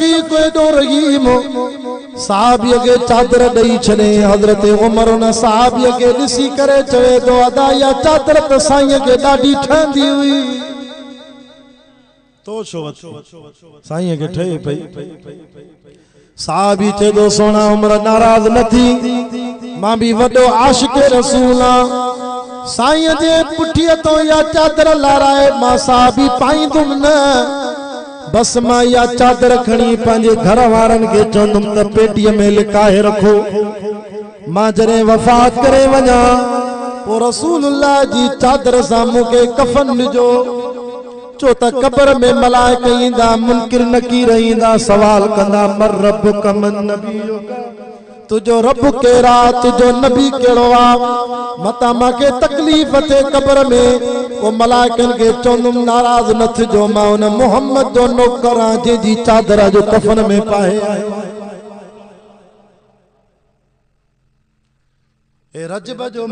शफीक एडो रहीम साहबी के चादर दई छने। हजरत उमर उन साहबी के दिसी करे चवे तो अदा या चादर त साईं के डाडी ठंदी हुई तो साईं के ठे पई। साहबी थे दो सोना उमर नाराज न थी मां भी वडो आशिक रसूल साईं जे पुठिए तो या चादर लाराए मां साहबी पाईंदुम न बस मां या चादर खणी पंहिंजे घर वारन के चवंदुम त पेटीअ में लिकाए रखो। मां जरे वफात करे वञा पो रसूलुल्लाह जी चादर सां मूंखे कफन ॾिजो चो त कब्र में मलाइक ईंदा मुनकिर नकीर ईंदा सवाल कंदा मर रब कमन नबी तुझो रब केरा तुझो नबी केड़ो आ मता मांखे तकलीफ थे कब्र में वो मलाइकन के चवंदुम नाराज न थिजो मां उन मोहम्मद जो नौकर आ जंहिंजी चादर जो कफन में पाए आहे। ए रजब जो